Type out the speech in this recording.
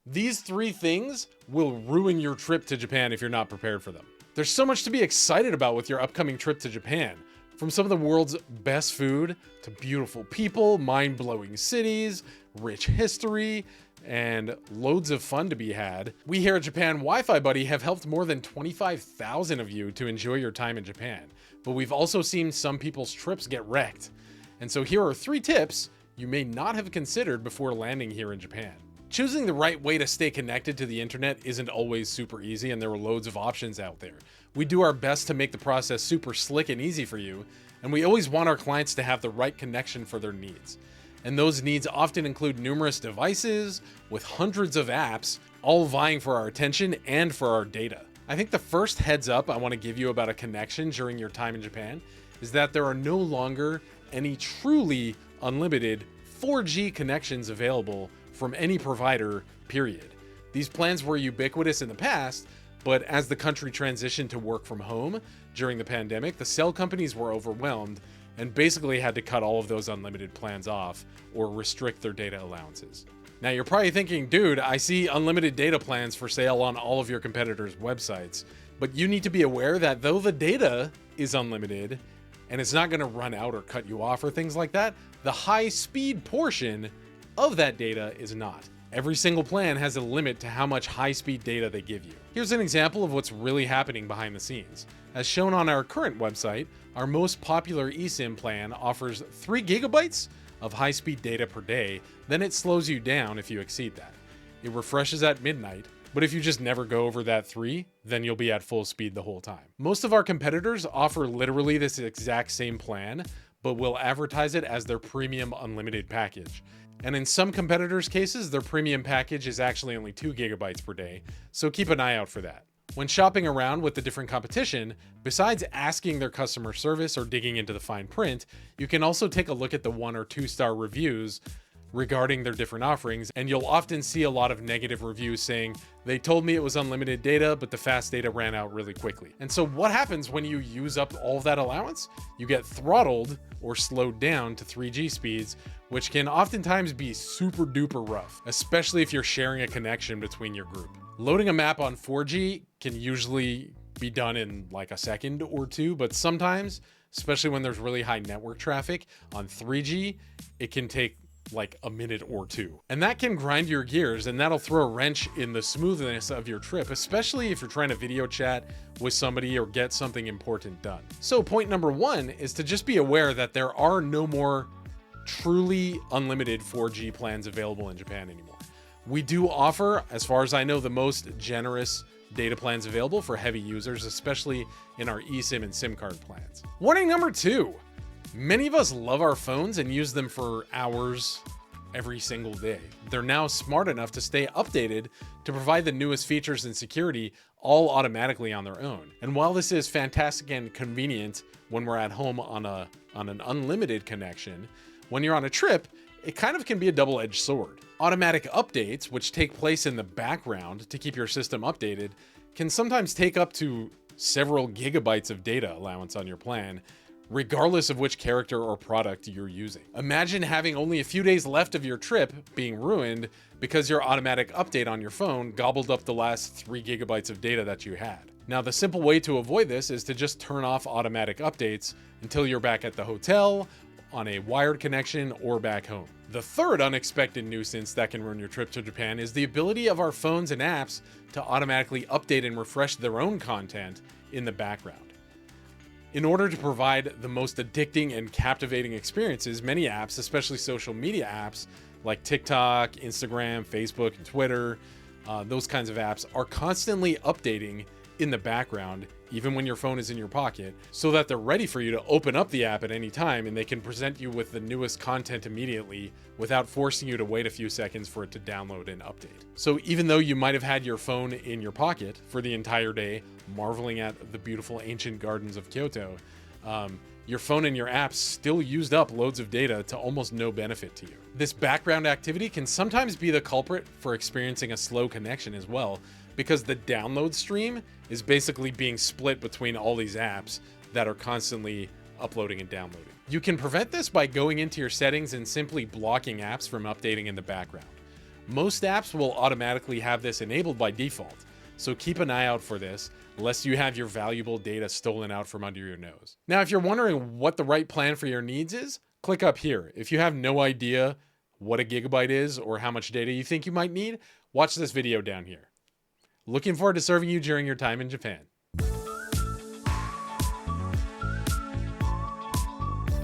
These three things will ruin your trip to Japan if you're not prepared for them. There's so much to be excited about with your upcoming trip to Japan. From some of the world's best food to beautiful people, mind-blowing cities, rich history, and loads of fun to be had. We here at Japan Wi-Fi Buddy have helped more than 25,000 of you to enjoy your time in Japan, but we've also seen some people's trips get wrecked. And so here are 3 tips you may not have considered before landing here in Japan. Choosing the right way to stay connected to the internet isn't always super easy, and there are loads of options out there. We do our best to make the process super slick and easy for you, and we always want our clients to have the right connection for their needs. And those needs often include numerous devices with hundreds of apps, all vying for our attention and for our data. I think the first heads up I want to give you about a connection during your time in Japan is that there are no longer any truly unlimited 4G connections available from any provider, period. These plans were ubiquitous in the past, but as the country transitioned to work from home during the pandemic, the cell companies were overwhelmed and basically had to cut all of those unlimited plans off or restrict their data allowances. Now you're probably thinking, dude, I see unlimited data plans for sale on all of your competitors' websites, but you need to be aware that though the data is unlimited and it's not gonna run out or cut you off or things like that, the high speed portion of that data is not. Every single plan has a limit to how much high-speed data they give you. Here's an example of what's really happening behind the scenes. As shown on our current website, our most popular eSIM plan offers 3 gigabytes of high-speed data per day, then it slows you down if you exceed that. It refreshes at midnight, but if you just never go over that 3, then you'll be at full speed the whole time. Most of our competitors offer literally this exact same plan, but will advertise it as their premium unlimited package. And in some competitors' cases, their premium package is actually only 2 gigabytes per day, so keep an eye out for that. When shopping around with the different competition, besides asking their customer service or digging into the fine print, you can also take a look at the 1 or 2 star reviews regarding their different offerings, and you'll often see a lot of negative reviews saying, they told me it was unlimited data, but the fast data ran out really quickly. And so what happens when you use up all of that allowance? You get throttled or slowed down to 3G speeds, which can oftentimes be super duper rough, especially if you're sharing a connection between your group. Loading a map on 4G can usually be done in like a second or 2, but sometimes, especially when there's really high network traffic on 3G, it can take like a minute or 2. And that can grind your gears, and that'll throw a wrench in the smoothness of your trip, especially if you're trying to video chat with somebody or get something important done. So point number 1 is to just be aware that there are no more truly unlimited 4G plans available in Japan anymore. We do offer, as far as I know, the most generous data plans available for heavy users, especially in our eSIM and SIM card plans. Warning number 2. Many of us love our phones and use them for hours every single day. They're now smart enough to stay updated to provide the newest features and security all automatically on their own. And while this is fantastic and convenient when we're at home on an unlimited connection, when you're on a trip, it kind of can be a double-edged sword. Automatic updates, which take place in the background to keep your system updated, can sometimes take up to several gigabytes of data allowance on your plan, regardless of which character or product you're using. Imagine having only a few days left of your trip being ruined because your automatic update on your phone gobbled up the last 3 gigabytes of data that you had. Now, the simple way to avoid this is to just turn off automatic updates until you're back at the hotel, on a wired connection, or back home. The third unexpected nuisance that can ruin your trip to Japan is the ability of our phones and apps to automatically update and refresh their own content in the background. In order to provide the most addicting and captivating experiences, many apps, especially social media apps like TikTok, Instagram, Facebook, and Twitter, those kinds of apps are constantly updating in the background, even when your phone is in your pocket, so that they're ready for you to open up the app at any time and they can present you with the newest content immediately without forcing you to wait a few seconds for it to download and update. So even though you might have had your phone in your pocket for the entire day, marveling at the beautiful ancient gardens of Kyoto, your phone and your apps still used up loads of data to almost no benefit to you. This background activity can sometimes be the culprit for experiencing a slow connection as well, because the download stream is basically being split between all these apps that are constantly uploading and downloading. You can prevent this by going into your settings and simply blocking apps from updating in the background. Most apps will automatically have this enabled by default, so keep an eye out for this, lest you have your valuable data stolen out from under your nose. Now, if you're wondering what the right plan for your needs is, click up here. If you have no idea what a gigabyte is or how much data you think you might need, watch this video down here. Looking forward to serving you during your time in Japan.